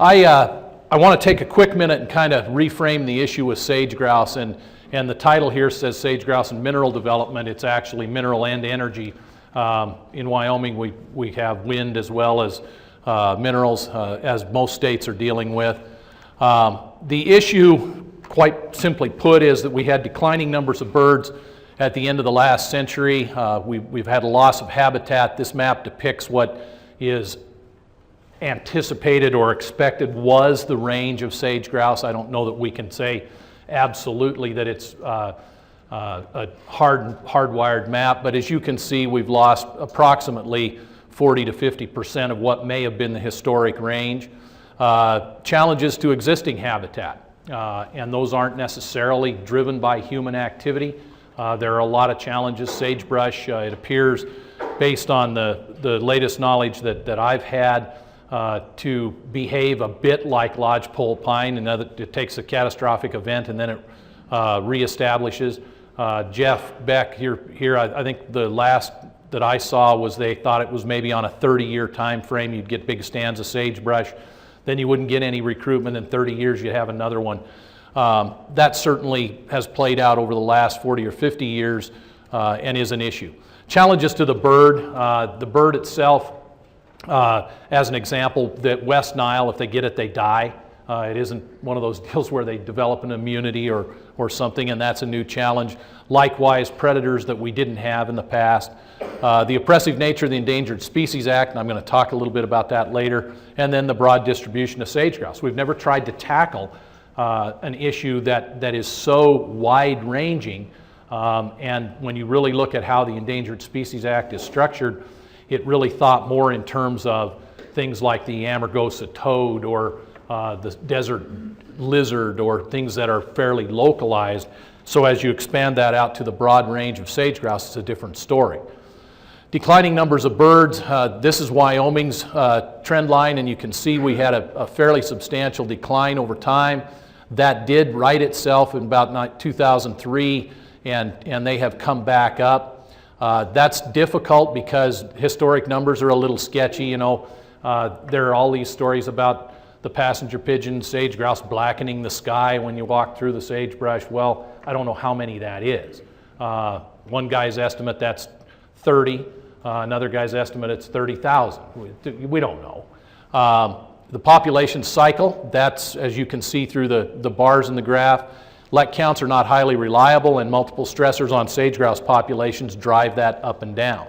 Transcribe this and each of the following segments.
I want to take a quick minute and kind of reframe the issue with sage-grouse, and the title here says sage-grouse and mineral development. It's actually mineral and energy. In Wyoming, we have wind as well as minerals, as most states are dealing with. The issue, quite simply put, is that we had declining numbers of birds at the end of the last century. We've had a loss of habitat. This map depicts what is anticipated or expected was the range of sage-grouse. I don't know that we can say absolutely that it's a hardwired map, but as you can see, we've lost approximately 40 to 50% of what may have been the historic range. Challenges to existing habitat, and those aren't necessarily driven by human activity. There are a lot of challenges. Sagebrush, it appears, based on the latest knowledge that I've had, to behave a bit like lodgepole pine, and that it takes a catastrophic event and then it reestablishes. Jeff Beck here, I think the last that I saw was they thought it was maybe on a 30-year time frame. You'd get big stands of sagebrush, then you wouldn't get any recruitment. In 30 years you'd have another one. That certainly has played out over the last 40 or 50 years and is an issue. Challenges to the bird. The bird itself, as an example, that West Nile, if they get it, they die. It isn't one of those deals where they develop an immunity or something, and that's a new challenge. Likewise, predators that we didn't have in the past. The oppressive nature of the Endangered Species Act, and I'm going to talk a little bit about that later, and then the broad distribution of sage-grouse. We've never tried to tackle an issue that is so wide-ranging, and when you really look at how the Endangered Species Act is structured, it really thought more in terms of things like the Amargosa toad or the desert lizard or things that are fairly localized. So as you expand that out to the broad range of sage-grouse, it's a different story. Declining numbers of birds. This is Wyoming's trend line, and you can see we had a fairly substantial decline over time. That did right itself in about 2003, and they have come back up. That's difficult because historic numbers are a little sketchy. You know, there are all these stories about the passenger pigeon, sage-grouse blackening the sky when you walk through the sagebrush. Well, I don't know how many that is. One guy's estimate, that's 30. Another guy's estimate, it's 30,000. We don't know. The population cycle, that's, as you can see through the bars in the graph, let counts are not highly reliable, and multiple stressors on sage-grouse populations drive that up and down.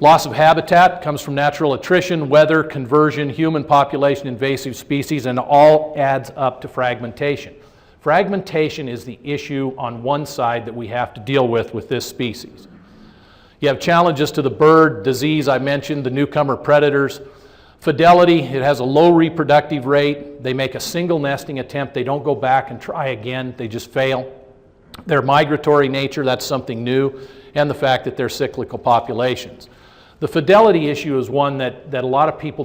Loss of habitat comes from natural attrition, weather, conversion, human population, invasive species, and all adds up to fragmentation. Fragmentation is the issue on one side that we have to deal with this species. You have challenges to the bird, disease, I mentioned, the newcomer predators. Fidelity, it has a low reproductive rate. They make a single nesting attempt. They don't go back and try again. They just fail. Their migratory nature, that's something new, and the fact that they're cyclical populations. The fidelity issue is one that a lot of people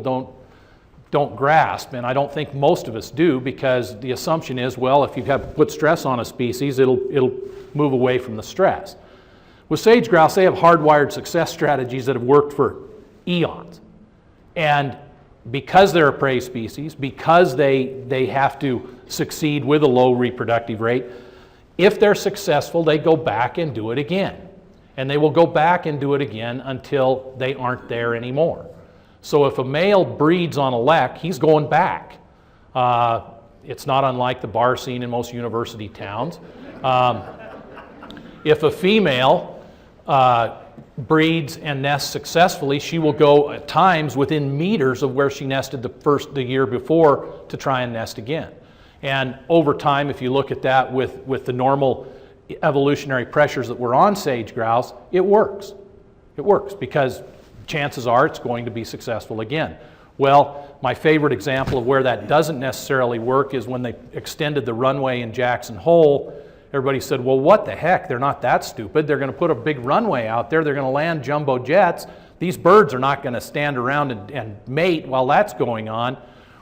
don't grasp, and I don't think most of us do, because the assumption is, well, if you have put stress on a species, it'll move away from the stress. With sage-grouse, they have hardwired success strategies that have worked for eons. And because they're a prey species, because they have to succeed with a low reproductive rate, if they're successful, they go back and do it again. And they will go back and do it again until they aren't there anymore. So if a male breeds on a lek, he's going back. It's not unlike the bar scene in most university towns. If a female breeds and nests successfully, she will go at times within meters of where she nested the year before to try and nest again. And over time, if you look at that with the normal evolutionary pressures that were on sage-grouse, it works. It works because chances are it's going to be successful again. Well, my favorite example of where that doesn't necessarily work is when they extended the runway in Jackson Hole. Everybody said, well, what the heck? They're not that stupid. They're going to put a big runway out there. They're going to land jumbo jets. These birds are not going to stand around and mate while that's going on.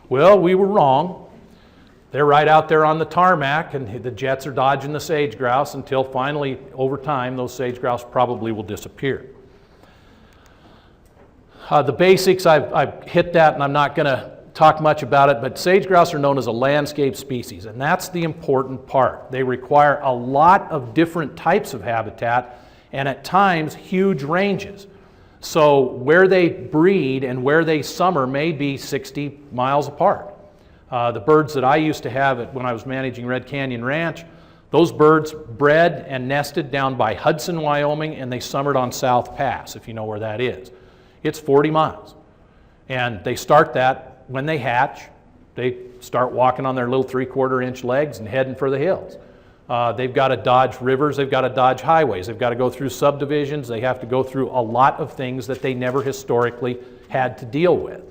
Well, we were wrong. They're right out there on the tarmac, and the jets are dodging the sage-grouse until finally, over time, those sage-grouse probably will disappear. The basics, I've hit that, and I'm not going to talk much about it, but sage-grouse are known as a landscape species, and that's the important part. They require a lot of different types of habitat, and at times huge ranges. So where they breed and where they summer may be 60 miles apart. The birds that I used to have when I was managing Red Canyon Ranch, those birds bred and nested down by Hudson, Wyoming, and they summered on South Pass, if you know where that is. It's 40 miles. And they start that when they hatch. They start walking on their little 3/4 inch legs and heading for the hills. They've got to dodge rivers, they've got to dodge highways, they've got to go through subdivisions, they have to go through a lot of things that they never historically had to deal with.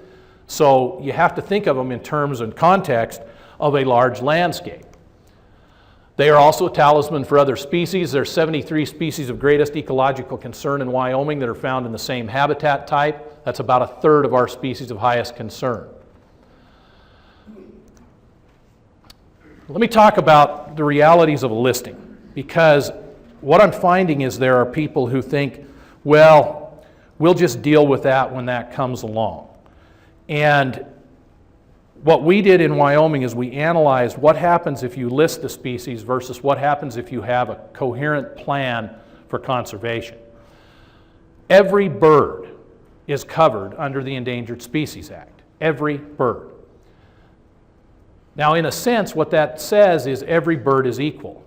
So you have to think of them in terms and context of a large landscape. They are also a talisman for other species. There are 73 species of greatest ecological concern in Wyoming that are found in the same habitat type. That's about a third of our species of highest concern. Let me talk about the realities of a listing, because what I'm finding is there are people who think, well, we'll just deal with that when that comes along. And what we did in Wyoming is we analyzed what happens if you list the species versus what happens if you have a coherent plan for conservation. Every bird is covered under the Endangered Species Act. Every bird. Now, in a sense, what that says is every bird is equal.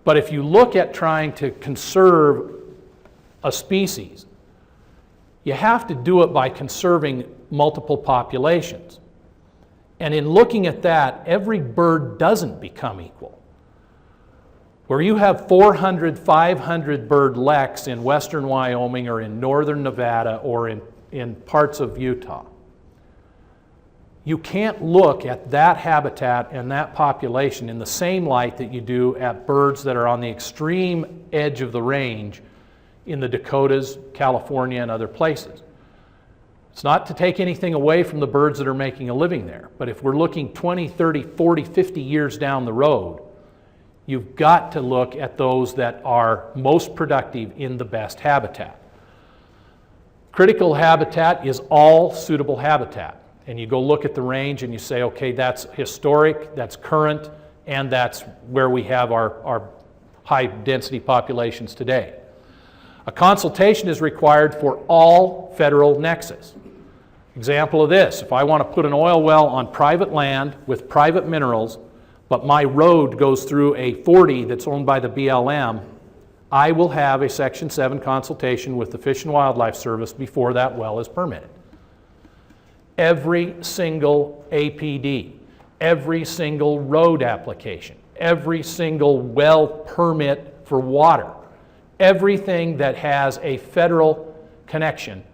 But if you look at trying to conserve a species, you have to do it by conserving multiple populations. And in looking at that, every bird doesn't become equal. Where you have 400, 500 bird leks in western Wyoming or in northern Nevada or in parts of Utah, you can't look at that habitat and that population in the same light that you do at birds that are on the extreme edge of the range in the Dakotas, California, and other places. It's not to take anything away from the birds that are making a living there, but if we're looking 20, 30, 40, 50 years down the road, you've got to look at those that are most productive in the best habitat. Critical habitat is all suitable habitat. And you go look at the range and you say, okay, that's historic, that's current, and that's where we have our high density populations today. A consultation is required for all federal nexus. Example of this, if I want to put an oil well on private land with private minerals, but my road goes through a 40 that's owned by the BLM, I will have a Section 7 consultation with the Fish and Wildlife Service before that well is permitted. Every single APD, every single road application, every single well permit for water, everything that has a federal connection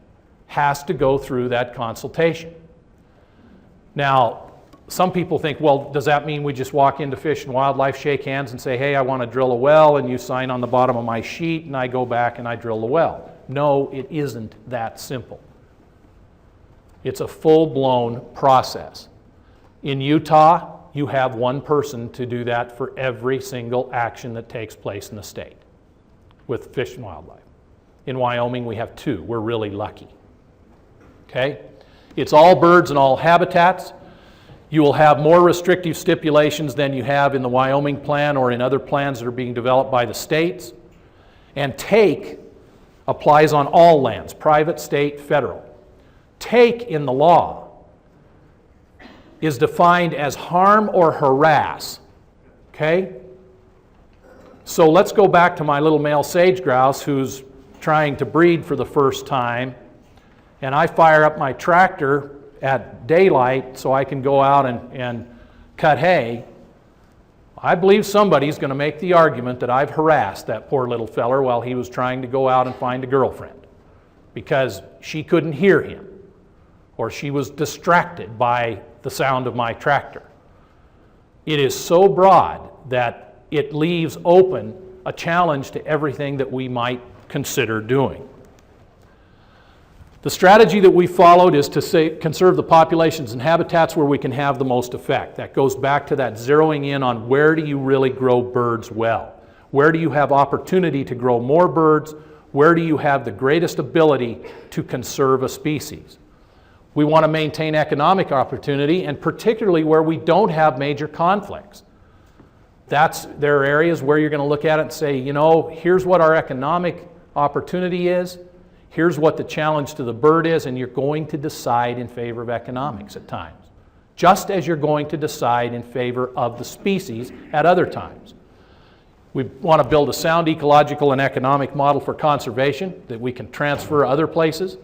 has to go through that consultation. Now, some people think, well, does that mean we just walk into Fish and Wildlife, shake hands and say, hey, I want to drill a well, and you sign on the bottom of my sheet, and I go back and I drill the well? No, it isn't that simple. It's a full-blown process. In Utah, you have one person to do that for every single action that takes place in the state with Fish and Wildlife. In Wyoming, we have two. We're really lucky. Okay? It's all birds and all habitats. You will have more restrictive stipulations than you have in the Wyoming plan or in other plans that are being developed by the states. And take applies on all lands, private, state, federal. Take in the law is defined as harm or harass. Okay? So let's go back to my little male sage-grouse who's trying to breed for the first time, and I fire up my tractor at daylight so I can go out and cut hay. I believe somebody's going to make the argument that I've harassed that poor little feller while he was trying to go out and find a girlfriend because she couldn't hear him or she was distracted by the sound of my tractor. It is so broad that it leaves open a challenge to everything that we might consider doing. The strategy that we followed is to conserve the populations and habitats where we can have the most effect. That goes back to that zeroing in on where do you really grow birds well? Where do you have opportunity to grow more birds? Where do you have the greatest ability to conserve a species? We want to maintain economic opportunity, and particularly where we don't have major conflicts. There are areas where you're going to look at it and say, you know, here's what our economic opportunity is, here's what the challenge to the bird is, and you're going to decide in favor of economics at times, just as you're going to decide in favor of the species at other times. We want to build a sound ecological and economic model for conservation that we can transfer other places.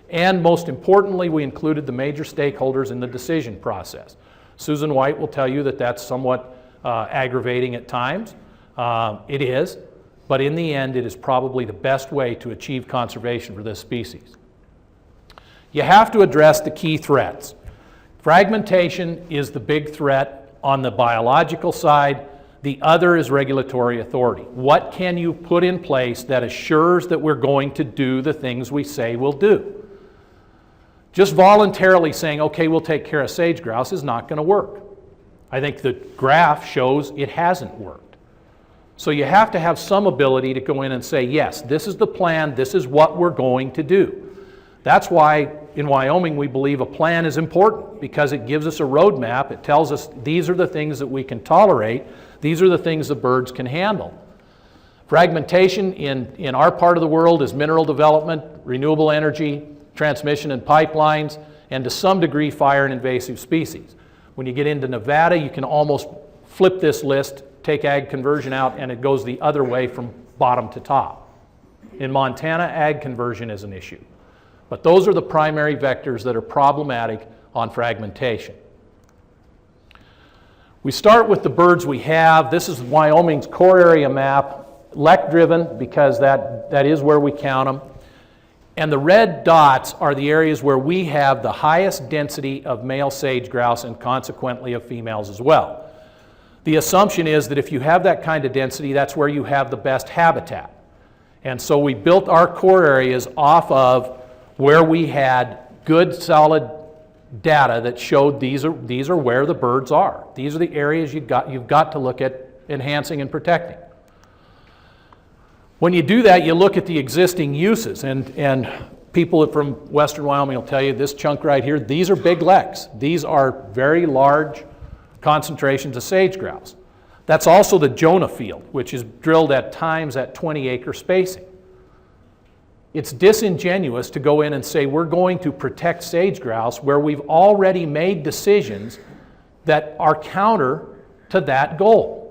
And most importantly, we included the major stakeholders in the decision process. Susan White will tell you that that's somewhat aggravating at times. It is, but in the end, it is probably the best way to achieve conservation for this species. You have to address the key threats. Fragmentation is the big threat on the biological side. The other is regulatory authority. What can you put in place that assures that we're going to do the things we say we'll do? Just voluntarily saying, okay, we'll take care of sage-grouse is not going to work. I think the graph shows it hasn't worked. So you have to have some ability to go in and say, yes, this is the plan, this is what we're going to do. That's why in Wyoming we believe a plan is important, because it gives us a roadmap. It tells us these are the things that we can tolerate, these are the things the birds can handle. Fragmentation in our part of the world is mineral development, renewable energy, transmission and pipelines, and to some degree fire and invasive species. When you get into Nevada, you can almost flip this list, take ag conversion out, and it goes the other way from bottom to top. In Montana, ag conversion is an issue. But those are the primary vectors that are problematic on fragmentation. We start with the birds we have. This is Wyoming's core area map, lek-driven, because that is where we count them. And the red dots are the areas where we have the highest density of male sage-grouse and consequently of females as well. The assumption is that if you have that kind of density, that's where you have the best habitat. And so we built our core areas off of where we had good, solid data that showed these are where the birds are. These are the areas you've got to look at enhancing and protecting. When you do that, you look at the existing uses, and people from western Wyoming will tell you this chunk right here, these are big leks. These are very large concentrations of sage-grouse. That's also the Jonah field, which is drilled at times at 20-acre spacing. It's disingenuous to go in and say we're going to protect sage-grouse where we've already made decisions that are counter to that goal.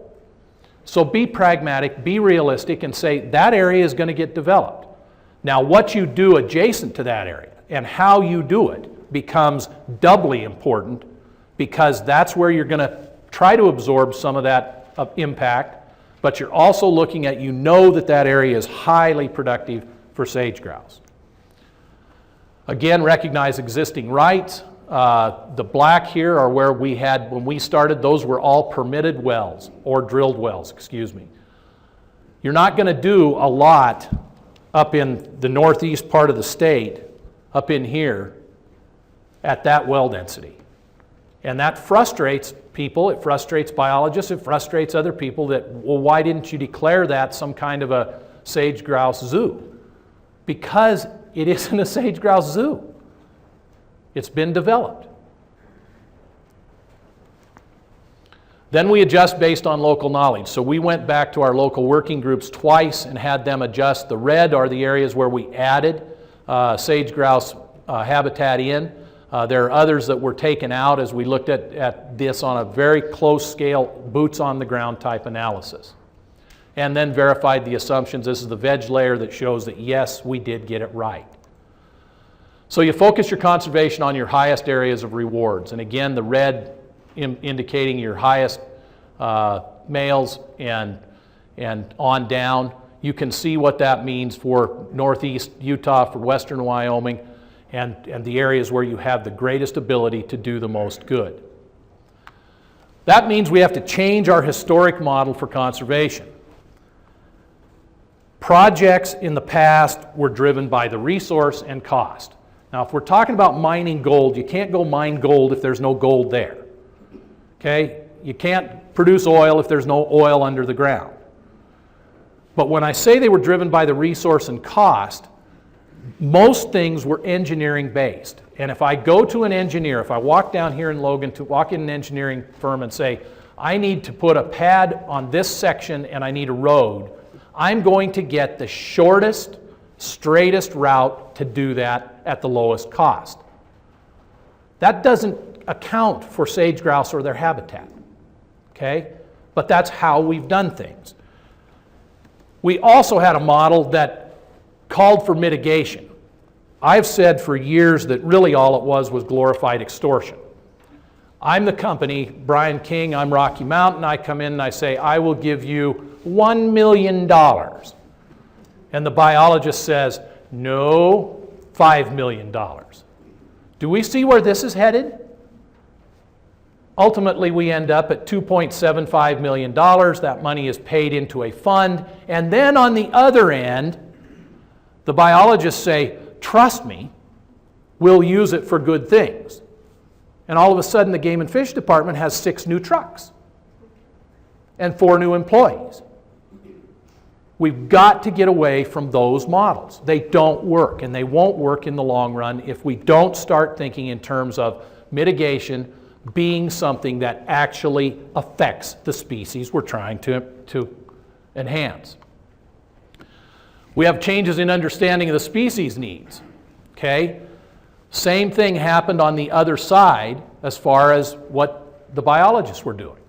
So be pragmatic, be realistic, and say that area is going to get developed. Now what you do adjacent to that area and how you do it becomes doubly important, because that's where you're going to try to absorb some of that impact, but you're also looking at, you know, that area is highly productive for sage-grouse. Again, recognize existing rights. The black here are where we had, when we started, those were all permitted wells, or drilled wells, excuse me. You're not going to do a lot up in the northeast part of the state, up in here, at that well density. And that frustrates people, it frustrates biologists, it frustrates other people that, well, why didn't you declare that some kind of a sage-grouse zoo? Because it isn't a sage-grouse zoo. It's been developed. Then we adjust based on local knowledge. So we went back to our local working groups twice and had them adjust. The red are the areas where we added sage-grouse habitat in. There are others that were taken out as we looked at this on a very close scale, boots on the ground type analysis. And then verified the assumptions. This is the veg layer that shows that yes, we did get it right. So you focus your conservation on your highest areas of rewards. And again, the red indicating your highest males and on down. You can see what that means for northeast Utah, for western Wyoming, and the areas where you have the greatest ability to do the most good. That means we have to change our historic model for conservation. Projects in the past were driven by the resource and cost. Now, if we're talking about mining gold, you can't go mine gold if there's no gold there. Okay? You can't produce oil if there's no oil under the ground. But when I say they were driven by the resource and cost, Most things were engineering based. And if I go to an engineer, if I walk down here in Logan to walk in an engineering firm and say, I need to put a pad on this section and I need a road, I'm going to get the shortest, straightest route to do that at the lowest cost. That doesn't account for sage-grouse or their habitat, okay? But that's how we've done things. We also had a model that called for mitigation. I've said for years that really all it was glorified extortion. I'm the company, Brian King, I'm Rocky Mountain, I come in and I say, I will give you $1 million. And the biologist says, no, $5 million. Do we see where this is headed? Ultimately, we end up at $2.75 million. That money is paid into a fund. And then on the other end, the biologists say, trust me, we'll use it for good things. And all of a sudden, the Game and Fish Department has 6 new trucks and 4 new employees. We've got to get away from those models. They don't work, and they won't work in the long run if we don't start thinking in terms of mitigation being something that actually affects the species we're trying to enhance. We have changes in understanding of the species needs, okay? Same thing happened on the other side as far as what the biologists were doing.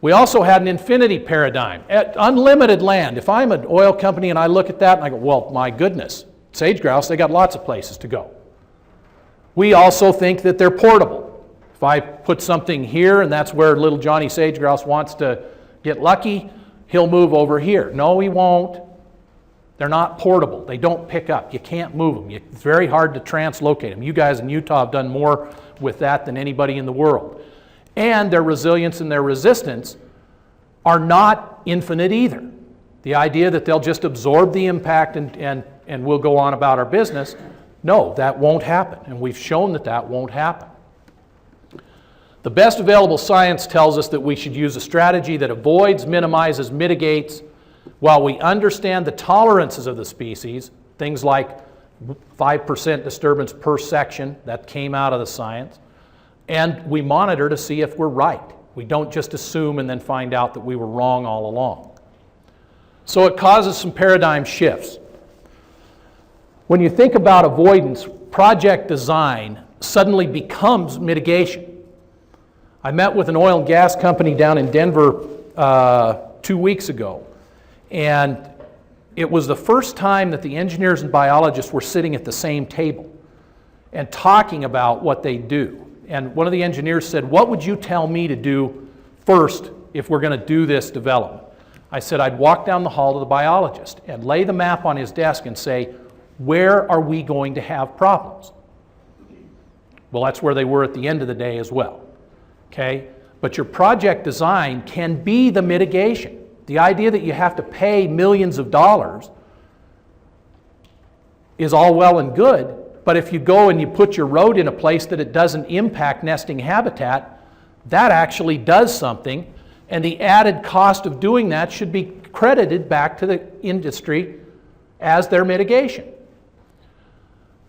We also had an infinity paradigm. At unlimited land, if I'm an oil company and I look at that and I go, well, my goodness, sage-grouse, they got lots of places to go. We also think that they're portable. If I put something here and that's where little Johnny sage-grouse wants to get lucky, he'll move over here. No, he won't. They're not portable. They don't pick up. You can't move them. It's very hard to translocate them. You guys in Utah have done more with that than anybody in the world. And their resilience and their resistance are not infinite either. The idea that they'll just absorb the impact and we'll go on about our business, no, that won't happen. And we've shown that that won't happen. The best available science tells us that we should use a strategy that avoids, minimizes, mitigates, while we understand the tolerances of the species, things like 5% disturbance per section, that came out of the science, and we monitor to see if we're right. We don't just assume and then find out that we were wrong all along. So it causes some paradigm shifts. When you think about avoidance, project design suddenly becomes mitigation. I met with an oil and gas company down in Denver 2 weeks ago, and it was the first time that the engineers and biologists were sitting at the same table and talking about what they do. And one of the engineers said, what would you tell me to do first if we're going to do this development? I said, I'd walk down the hall to the biologist and lay the map on his desk and say, where are we going to have problems? Well, that's where they were at the end of the day as well. Okay? But your project design can be the mitigation. The idea that you have to pay millions of dollars is all well and good, but if you go and you put your road in a place that it doesn't impact nesting habitat, that actually does something, and the added cost of doing that should be credited back to the industry as their mitigation.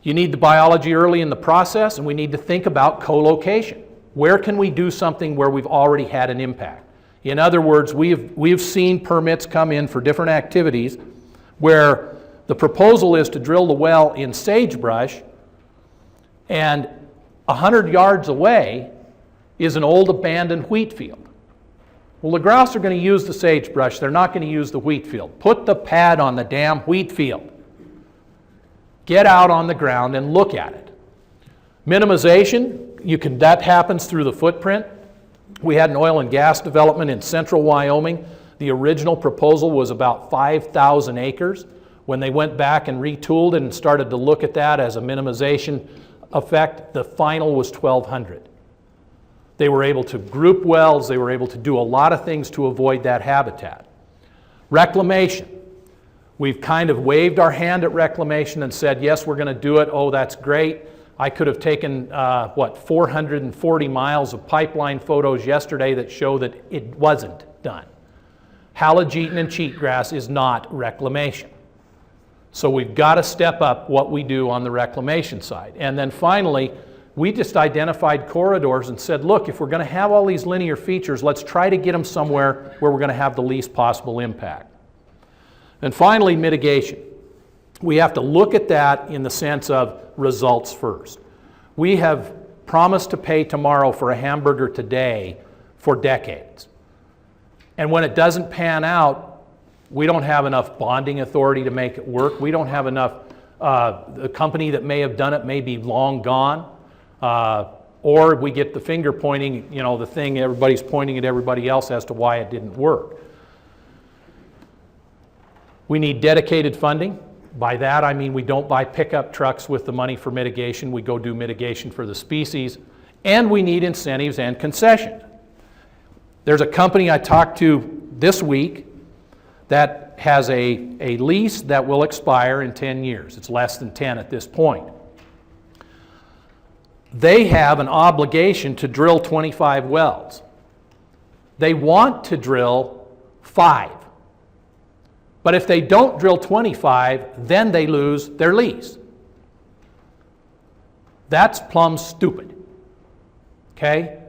You need the biology early in the process, and we need to think about colocation. Where can we do something where we've already had an impact? In other words, we've seen permits come in for different activities where the proposal is to drill the well in sagebrush, and 100 yards away is an old abandoned wheat field. Well, the grouse are going to use the sagebrush. They're not going to use the wheat field. Put the pad on the damn wheat field. Get out on the ground and look at it. Minimization, that happens through the footprint. We had an oil and gas development in central Wyoming. The original proposal was about 5,000 acres. When they went back and retooled it and started to look at that as a minimization effect, the final was 1,200. They were able to group wells. They were able to do a lot of things to avoid that habitat. Reclamation. We've kind of waved our hand at reclamation and said, yes, we're going to do it. Oh, that's great. I could have taken, 440 miles of pipeline photos yesterday that show that it wasn't done. Halogeton and cheatgrass is not reclamation. So we've got to step up what we do on the reclamation side. And then finally, we just identified corridors and said, look, if we're going to have all these linear features, let's try to get them somewhere where we're going to have the least possible impact. And finally, mitigation. We have to look at that in the sense of results first. We have promised to pay tomorrow for a hamburger today for decades. And when it doesn't pan out, we don't have enough bonding authority to make it work. We don't have enough, the company that may have done it may be long gone. Or we get the finger pointing, you know, the thing everybody's pointing at everybody else as to why it didn't work. We need dedicated funding. By that I mean we don't buy pickup trucks with the money for mitigation. We go do mitigation for the species. And we need incentives and concessions. There's a company I talked to this week that has a lease that will expire in 10 years. It's less than 10 at this point. They have an obligation to drill 25 wells. They want to drill 5. But if they don't drill 25, then they lose their lease. That's plumb stupid. Okay?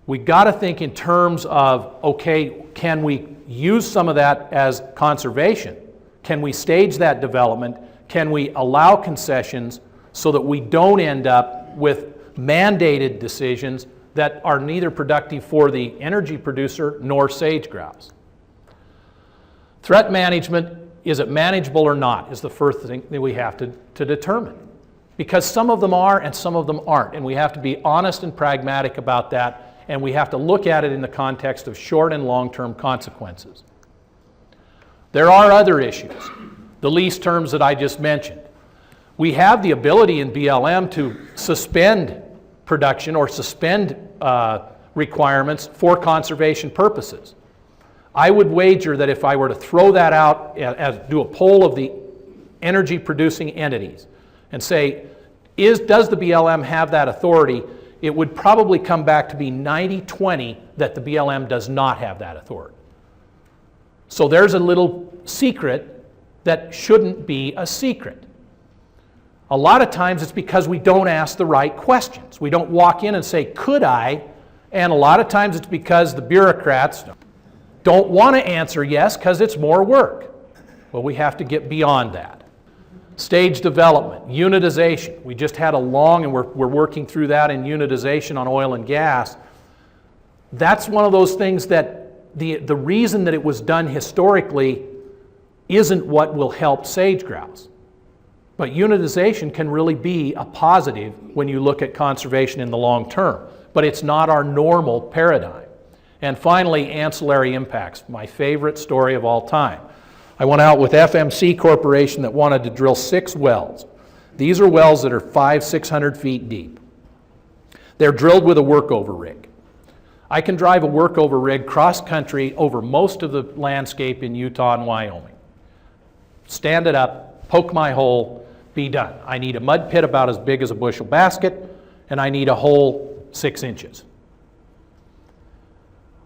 We got to think in terms of, okay, can we use some of that as conservation? Can we stage that development? Can we allow concessions so that we don't end up with mandated decisions that are neither productive for the energy producer nor Sage-Grouse? Threat management, is it manageable or not, is the first thing that we have to determine. Because some of them are and some of them aren't, and we have to be honest and pragmatic about that, and we have to look at it in the context of short and long-term consequences. There are other issues. The lease terms that I just mentioned. We have the ability in BLM to suspend production or suspend requirements for conservation purposes. I would wager that if I were to throw that out, do a poll of the energy producing entities and say, does the BLM have that authority? It would probably come back to be 90-20 that the BLM does not have that authority. So there's a little secret that shouldn't be a secret. A lot of times it's because we don't ask the right questions. We don't walk in and say, could I? And a lot of times it's because the bureaucrats don't want to answer yes because it's more work. Well, we have to get beyond that. Stage development, unitization. We just had a long, and we're working through that in unitization on oil and gas. That's one of those things that the reason that it was done historically isn't what will help Sage-Grouse. But unitization can really be a positive when you look at conservation in the long term. But it's not our normal paradigm. And finally, ancillary impacts, my favorite story of all time. I went out with FMC Corporation that wanted to drill 6 wells. These are wells that are 500-600 feet deep. They're drilled with a workover rig. I can drive a workover rig cross-country over most of the landscape in Utah and Wyoming. Stand it up, poke my hole, be done. I need a mud pit about as big as a bushel basket, and I need a hole 6 inches.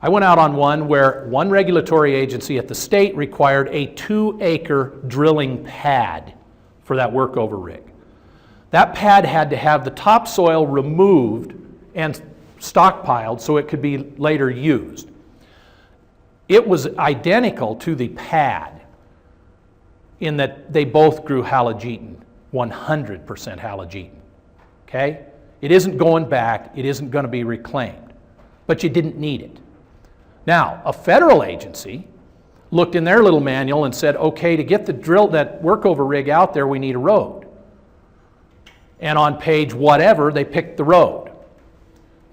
I went out on one where one regulatory agency at the state required a 2-acre drilling pad for that workover rig. That pad had to have the topsoil removed and stockpiled so it could be later used. It was identical to the pad in that they both grew halogeton, 100% halogeton. Okay? It isn't going back, it isn't going to be reclaimed, but you didn't need it. Now, a federal agency looked in their little manual and said, okay, to get that workover rig out there, we need a road. And on page whatever, they picked the road.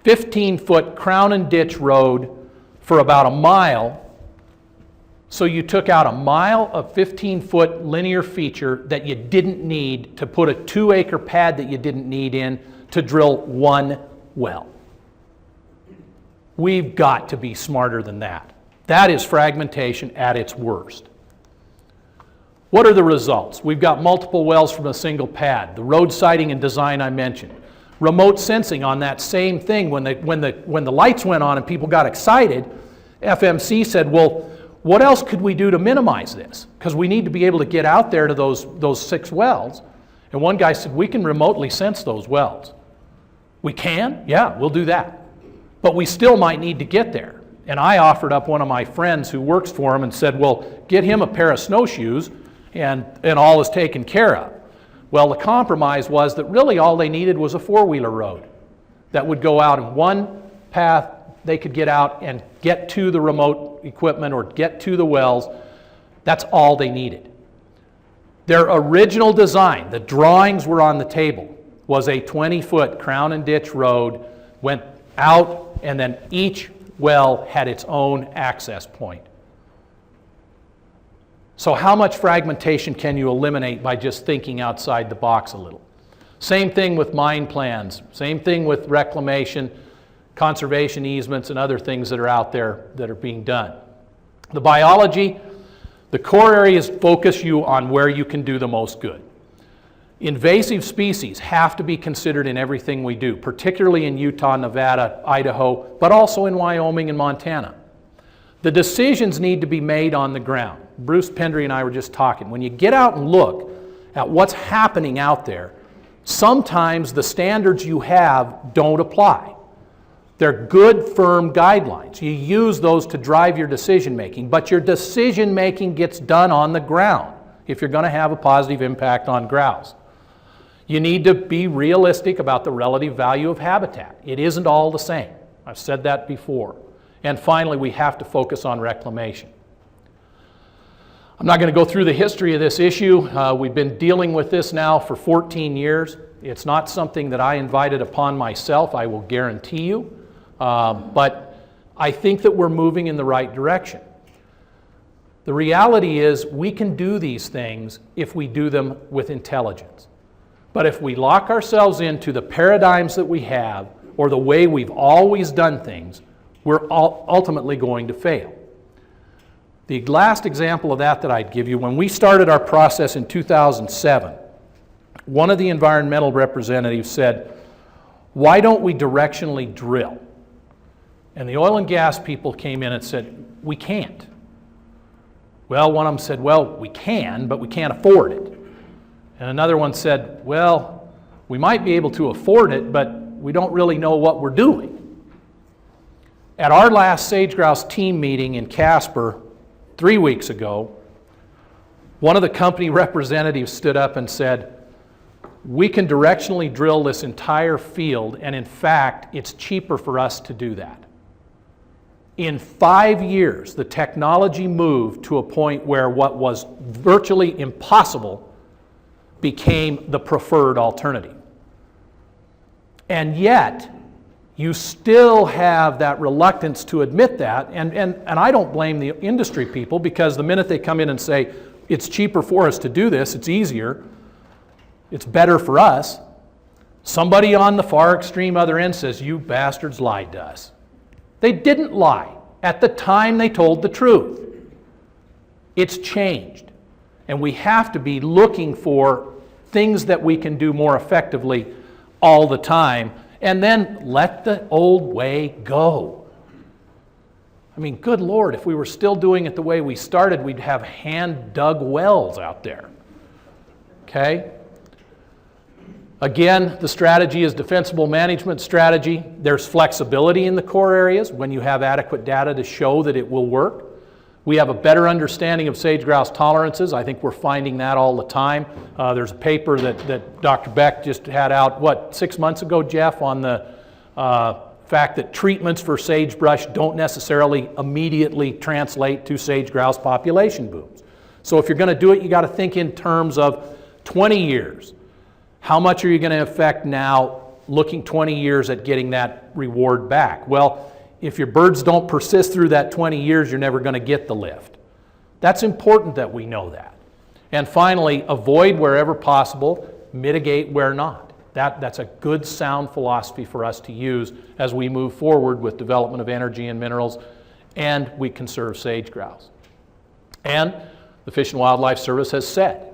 15-foot crown and ditch road for about a mile. So you took out a mile of 15-foot linear feature that you didn't need to put a 2-acre pad that you didn't need in to drill 1 well. We've got to be smarter than that. That is fragmentation at its worst. What are the results? We've got multiple wells from a single pad. The road siting and design I mentioned. Remote sensing on that same thing. When the lights went on and people got excited, FMC said, well, what else could we do to minimize this? Because we need to be able to get out there to those 6 wells. And one guy said, we can remotely sense those wells. We can? Yeah, we'll do that. But we still might need to get there. And I offered up one of my friends who works for him and said, well, get him a pair of snowshoes and all is taken care of. Well, the compromise was that really all they needed was a 4-wheeler road that would go out in one path. They could get out and get to the remote equipment or get to the wells. That's all they needed. Their original design, the drawings were on the table, was a 20-foot crown and ditch road, went out, and then each well had its own access point. So how much fragmentation can you eliminate by just thinking outside the box a little? Same thing with mine plans, same thing with reclamation, conservation easements, and other things that are out there that are being done. The biology, the core areas focus you on where you can do the most good. Invasive species have to be considered in everything we do, particularly in Utah, Nevada, Idaho, but also in Wyoming and Montana. The decisions need to be made on the ground. Bruce Pendry and I were just talking. When you get out and look at what's happening out there, sometimes the standards you have don't apply. They're good, firm guidelines. You use those to drive your decision making, but your decision making gets done on the ground if you're going to have a positive impact on grouse. You need to be realistic about the relative value of habitat. It isn't all the same. I've said that before. And finally, we have to focus on reclamation. I'm not going to go through the history of this issue. We've been dealing with this now for 14 years. It's not something that I invited upon myself, I will guarantee you. But I think that we're moving in the right direction. The reality is we can do these things if we do them with intelligence. But if we lock ourselves into the paradigms that we have or the way we've always done things, we're ultimately going to fail. The last example of that I'd give you, when we started our process in 2007, one of the environmental representatives said, why don't we directionally drill? And the oil and gas people came in and said, we can't. Well, one of them said, well, we can, but we can't afford it. And another one said, well, we might be able to afford it, but we don't really know what we're doing. At our last Sage-Grouse team meeting in Casper 3 weeks ago, one of the company representatives stood up and said, we can directionally drill this entire field, and in fact, it's cheaper for us to do that. In 5 years, the technology moved to a point where what was virtually impossible became the preferred alternative. And yet, you still have that reluctance to admit that, and I don't blame the industry people, because the minute they come in and say, it's cheaper for us to do this, it's easier, it's better for us, somebody on the far extreme other end says, you bastards lied to us. They didn't lie. At the time, they told the truth. It's changed. And we have to be looking for things that we can do more effectively all the time, and then let the old way go. I mean, good Lord, if we were still doing it the way we started, we'd have hand-dug wells out there. Okay? Again, the strategy is defensible management strategy. There's flexibility in the core areas when you have adequate data to show that it will work. We have a better understanding of sage-grouse tolerances. I think we're finding that all the time. There's a paper that Dr. Beck just had out, 6 months ago, Jeff, on the fact that treatments for sagebrush don't necessarily immediately translate to sage-grouse population booms. So if you're going to do it, you got to think in terms of 20 years. How much are you going to affect now, looking 20 years at getting that reward back? Well, if your birds don't persist through that 20 years, you're never going to get the lift. That's important that we know that. And finally, avoid wherever possible, mitigate where not. That's a good, sound philosophy for us to use as we move forward with development of energy and minerals, and we conserve sage-grouse. And the Fish and Wildlife Service has said,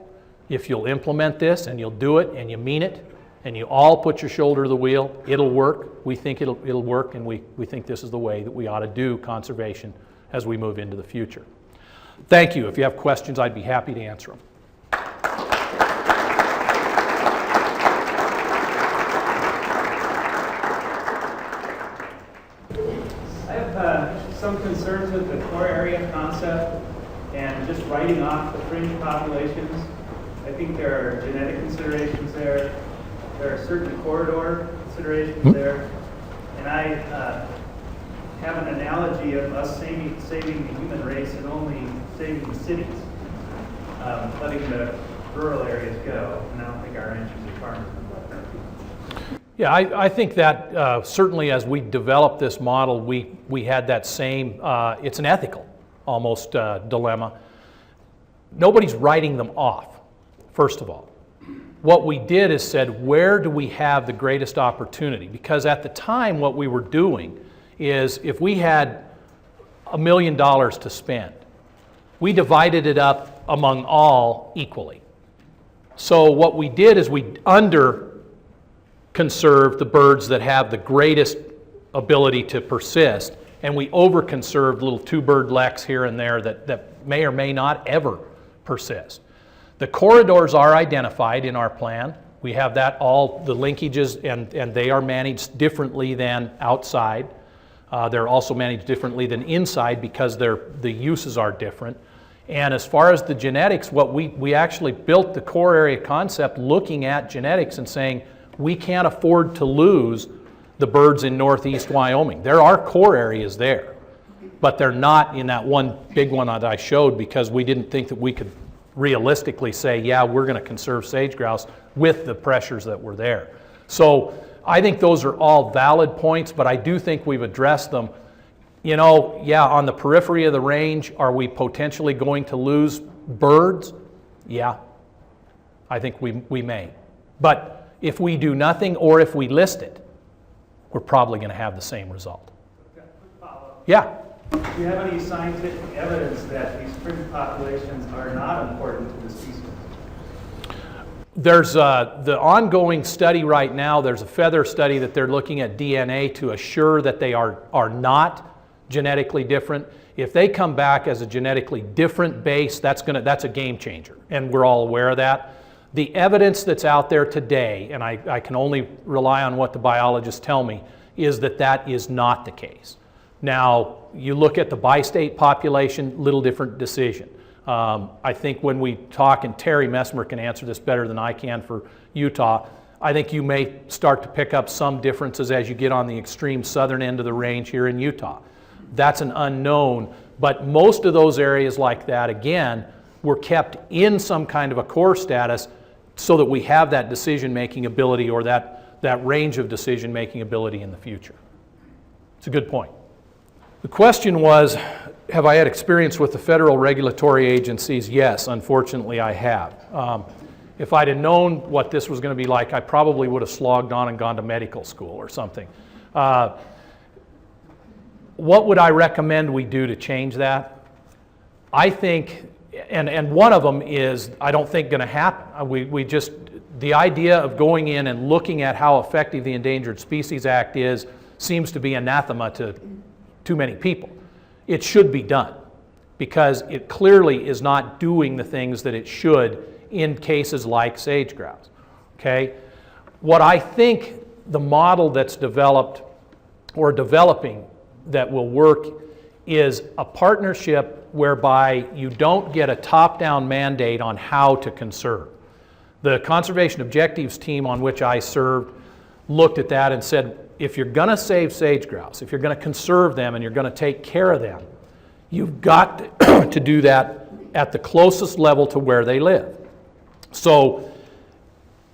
if you'll implement this and you'll do it and you mean it, and you all put your shoulder to the wheel, it'll work. We think it'll work, and we think this is the way that we ought to do conservation as we move into the future. Thank you. If you have questions, I'd be happy to answer them. I have some concerns with the core area concept and just writing off the fringe populations. I think there are genetic considerations there. There are certain corridor considerations there. And I have an analogy of us saving the human race and only saving the cities, letting the rural areas go. And I don't think our ranchers and farmers would let that. Yeah, I think that certainly as we developed this model, we had that same, it's an ethical almost dilemma. Nobody's writing them off, first of all. What we did is said, where do we have the greatest opportunity? Because at the time what we were doing is if we had $1 million to spend, we divided it up among all equally. So what we did is we conserved the birds that have the greatest ability to persist, and we over-conserved little two-bird leks here and there that may or may not ever persist. The corridors are identified in our plan. We have that all, the linkages, and they are managed differently than outside. They're also managed differently than inside because the uses are different. And as far as the genetics, what we actually built the core area concept looking at genetics and saying, we can't afford to lose the birds in northeast Wyoming. There are core areas there, but they're not in that one big one that I showed because we didn't think that we could realistically say, yeah, we're going to conserve sage-grouse with the pressures that were there. So I think those are all valid points, but I do think we've addressed them. You know, yeah, on the periphery of the range, are we potentially going to lose birds? Yeah, I think we may. But if we do nothing or if we list it, we're probably going to have the same result. Okay, quick follow-up. Yeah. Do you have any scientific evidence that these fringe populations are not important to the species? There's the ongoing study right now. There's a feather study that they're looking at DNA to assure that they are not genetically different. If they come back as a genetically different base, that's a game changer, and we're all aware of that. The evidence that's out there today, and I can only rely on what the biologists tell me, is that that is not the case. Now, you look at the bi-state population, little different decision. I think when we talk, and Terry Messmer can answer this better than I can for Utah, I think you may start to pick up some differences as you get on the extreme southern end of the range here in Utah. That's an unknown, but most of those areas like that, again, were kept in some kind of a core status so that we have that decision-making ability or that range of decision-making ability in the future. It's a good point. The question was, have I had experience with the federal regulatory agencies? Yes, unfortunately I have. If I'd have known what this was going to be like, I probably would have slogged on and gone to medical school or something. What would I recommend we do to change that? I think, and one of them is, I don't think going to happen. The idea of going in and looking at how effective the Endangered Species Act is seems to be anathema to too many people. It should be done because it clearly is not doing the things that it should in cases like sage-grouse. Okay? What I think the model that's developed or developing that will work is a partnership whereby you don't get a top-down mandate on how to conserve. The conservation objectives team on which I served looked at that and said, if you're going to save sage-grouse, if you're going to conserve them and you're going to take care of them, you've got to do that at the closest level to where they live. So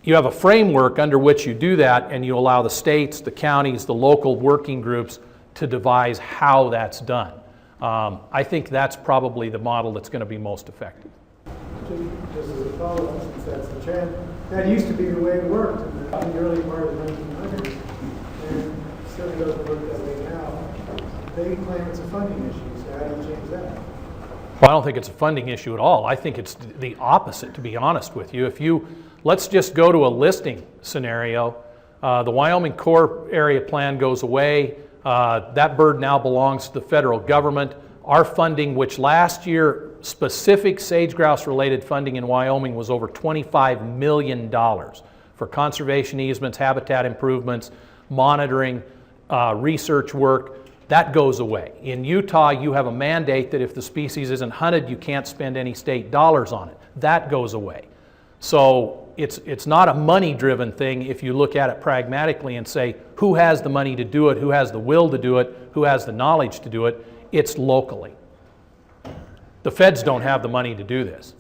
you have a framework under which you do that, and you allow the states, the counties, the local working groups to devise how that's done. I think that's probably the model that's going to be most effective. Just as a follow-up, since that's the trend, that used to be the way it worked in the early part of the 1900s, and certainly doesn't work that way now. They claim it's a funding issue, so how do you change that? Well, I don't think it's a funding issue at all. I think it's the opposite, to be honest with you. Let's just go to a listing scenario. The Wyoming Core Area Plan goes away. That bird now belongs to the federal government. Our funding, which last year specific sage-grouse related funding in Wyoming was over $25 million for conservation easements, habitat improvements, monitoring, research work. That goes away. In Utah, you have a mandate that if the species isn't hunted, you can't spend any state dollars on it. That goes away. So it's not a money-driven thing if you look at it pragmatically and say, who has the money to do it, who has the will to do it, who has the knowledge to do it? It's locally. The feds don't have the money to do this.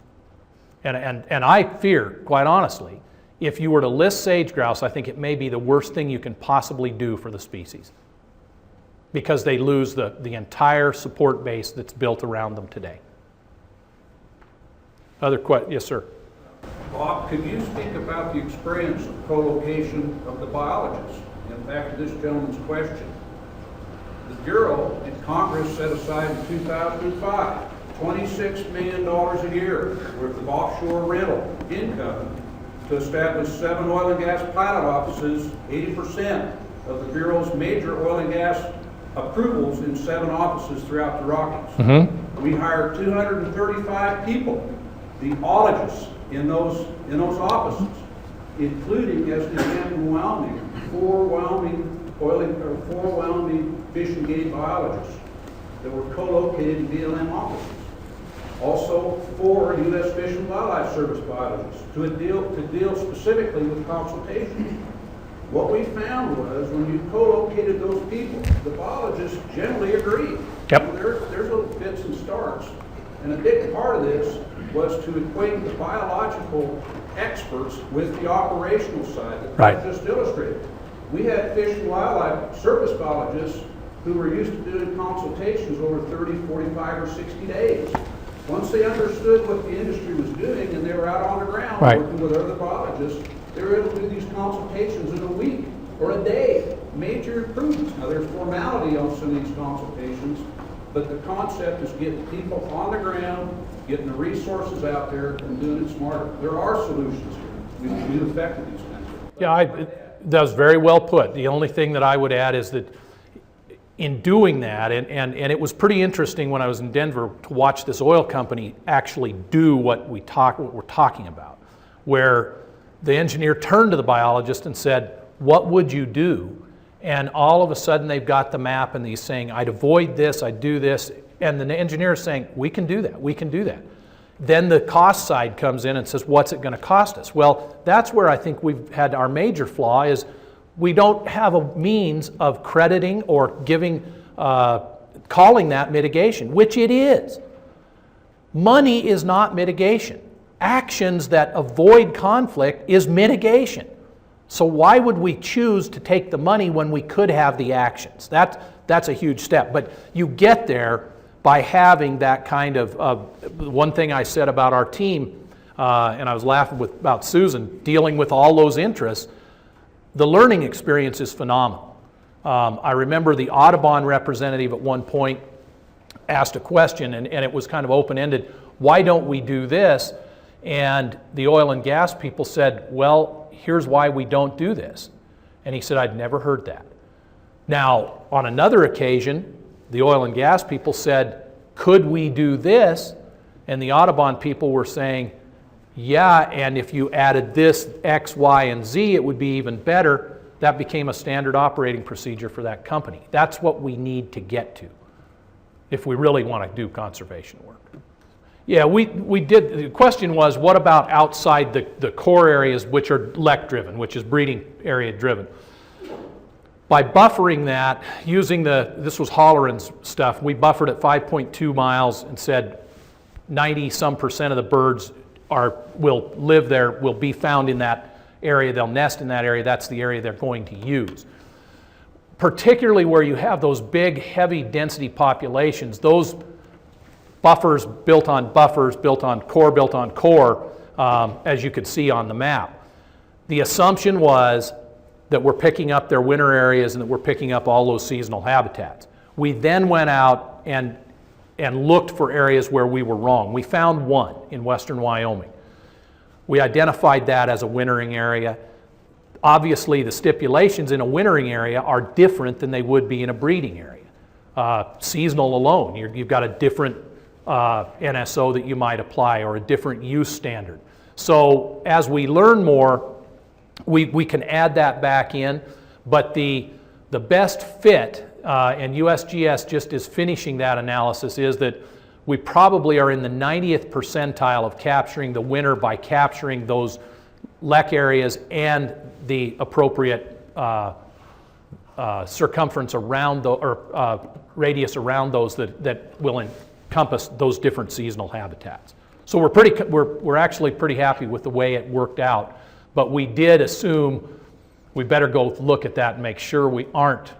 And I fear, quite honestly, if you were to list sage-grouse, I think it may be the worst thing you can possibly do for the species, because they lose the entire support base that's built around them today. Other questions? Yes, sir. Bob, could you speak about the experience of co-location of the biologists? And back to this gentleman's question. The Bureau in Congress set aside in 2005 $26 million a year worth of offshore rental income to establish 7 oil and gas pilot offices, 80% of the Bureau's major oil and gas approvals in 7 offices throughout the Rockies. We hired 235 people, the ologists in those offices, including, as an example, in Wyoming, 4 Wyoming fish and game biologists that were co-located in BLM offices. Also, 4 U.S. Fish and Wildlife Service biologists to deal specifically with consultation. What we found was when you co-located those people, the biologists generally agreed. Yep. There's little fits and starts. And a big part of this was to equate the biological experts with the operational side that Right. I just illustrated. We had Fish and Wildlife Service biologists who were used to doing consultations over 30, 45, or 60 days. Once they understood what the industry was doing and they were out on the ground Right. working with other biologists, they were able to do these consultations in a week or a day. Major improvements. Now there's formality on some of these consultations, but the concept is getting people on the ground, getting the resources out there, and doing it smarter. There are solutions here. We've affected these things. Yeah, that was very well put. The only thing that I would add is that in doing that, and it was pretty interesting when I was in Denver to watch this oil company actually do what we're talking about, where the engineer turned to the biologist and said, what would you do? And all of a sudden they've got the map and he's saying, I'd avoid this, I'd do this. And the engineer is saying, we can do that, we can do that. Then the cost side comes in and says, what's it going to cost us? Well, that's where I think we've had our major flaw is we don't have a means of crediting or giving, calling that mitigation, which it is. Money is not mitigation. Actions that avoid conflict is mitigation. So why would we choose to take the money when we could have the actions? That's a huge step. But you get there by having that kind of, one thing I said about our team, and I was laughing about Susan, dealing with all those interests, the learning experience is phenomenal. I remember the Audubon representative at one point asked a question, and it was kind of open-ended, why don't we do this? And the oil and gas people said, well, here's why we don't do this. And he said, I'd never heard that. Now, on another occasion, the oil and gas people said, could we do this? And the Audubon people were saying, yeah, and if you added this X, Y, and Z, it would be even better. That became a standard operating procedure for that company. That's what we need to get to if we really want to do conservation work. Yeah, we did. The question was, what about outside the core areas which are lek-driven, which is breeding area driven? By buffering that, using this was Holleran's stuff, we buffered at 5.2 miles and said 90-some% of the birds will live there, will be found in that area, they'll nest in that area, that's the area they're going to use. Particularly where you have those big, heavy density populations, those buffers, built on core, as you could see on the map. The assumption was that we're picking up their winter areas and that we're picking up all those seasonal habitats. We then went out and looked for areas where we were wrong. We found one in western Wyoming. We identified that as a wintering area. Obviously, the stipulations in a wintering area are different than they would be in a breeding area. Seasonal alone, you've got a different NSO that you might apply or a different use standard. So as we learn more, we can add that back in, but the best fit, and USGS just is finishing that analysis, is that we probably are in the 90th percentile of capturing the winter by capturing those lek areas and the appropriate circumference around or radius around those that will encompass those different seasonal habitats. So we're actually pretty happy with the way it worked out, but we did assume we better go look at that and make sure we aren't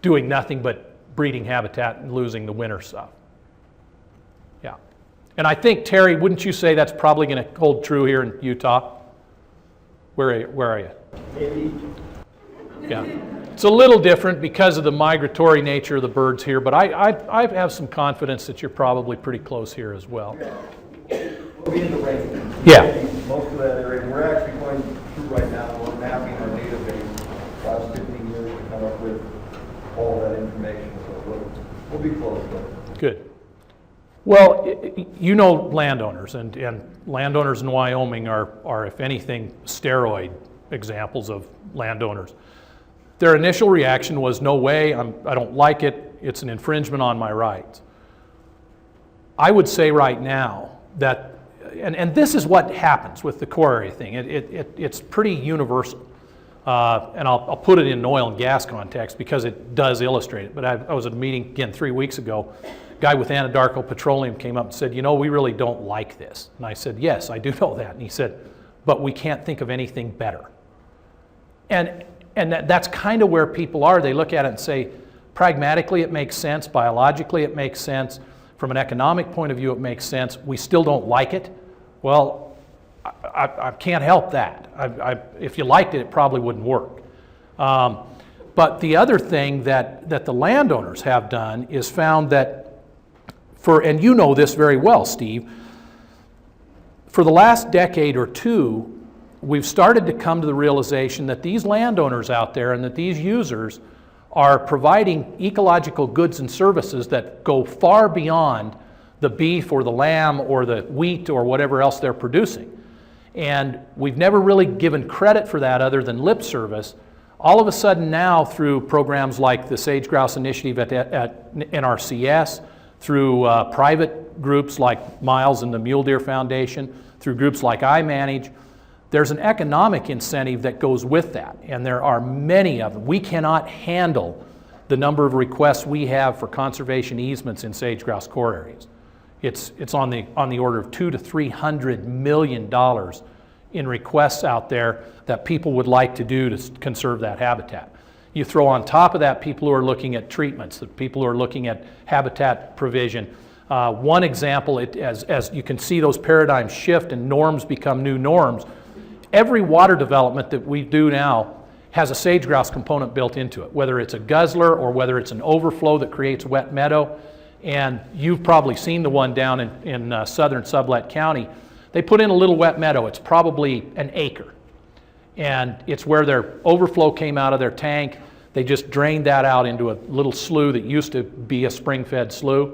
doing nothing but breeding habitat and losing the winter stuff. Yeah. And I think, Terry, wouldn't you say that's probably going to hold true here in Utah? Where are you? Maybe. Yeah. It's a little different because of the migratory nature of the birds here, but I have some confidence that you're probably pretty close here as well. We'll be in the range. Yeah. Most of that area. We're actually going through right now, we're mapping our database last 15 years to come up with all that information. So we'll be close though. Good. Well, you know landowners, and landowners in Wyoming are, if anything, steroid examples of landowners. Their initial reaction was, no way, I don't like it, it's an infringement on my rights. I would say right now that, and this is what happens with the core area thing, it's pretty universal. And I'll put it in oil and gas context because it does illustrate it. But I was at a meeting again 3 weeks ago. A guy with Anadarko Petroleum came up and said, you know, we really don't like this. And I said, yes, I do know that. And he said, but we can't think of anything better. And that's kind of where people are. They look at it and say, pragmatically it makes sense, biologically it makes sense, from an economic point of view it makes sense, we still don't like it. Well, I can't help that. If you liked it, it probably wouldn't work. But the other thing that the landowners have done is found that, and you know this very well, Steve, for the last decade or two, we've started to come to the realization that these landowners out there and that these users are providing ecological goods and services that go far beyond the beef or the lamb or the wheat or whatever else they're producing. And we've never really given credit for that other than lip service. All of a sudden now, through programs like the Sage-Grouse initiative at NRCS, through private groups like Miles and the Mule Deer Foundation, through groups like I Manage, there's an economic incentive that goes with that, and there are many of them. We cannot handle the number of requests we have for conservation easements in sage-grouse core areas. It's on the order of $200 to $300 million in requests out there that people would like to do to conserve that habitat. You throw on top of that people who are looking at treatments, the people who are looking at habitat provision. One example, as you can see those paradigms shift and norms become new norms, every water development that we do now has a sage-grouse component built into it, whether it's a guzzler or whether it's an overflow that creates wet meadow. And you've probably seen the one down in southern Sublette County. They put in a little wet meadow. It's probably an acre. And it's where their overflow came out of their tank. They just drained that out into a little slough that used to be a spring-fed slough.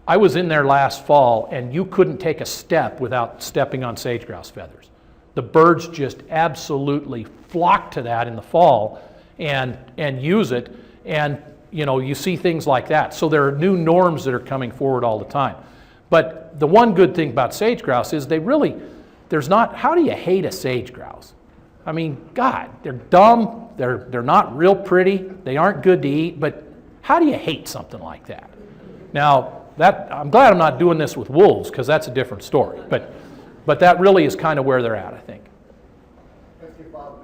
I was in there last fall, and you couldn't take a step without stepping on sage-grouse feathers. The birds just absolutely flock to that in the fall and use it, and you know, you see things like that. So there are new norms that are coming forward all the time. But the one good thing about sage-grouse is there's not, how do you hate a sage-grouse? I mean, God, they're dumb, they're not real pretty, they aren't good to eat, but how do you hate something like that? Now, I'm glad I'm not doing this with wolves, because that's a different story. But that really is kind of where they're at, I think. Let's get Bob.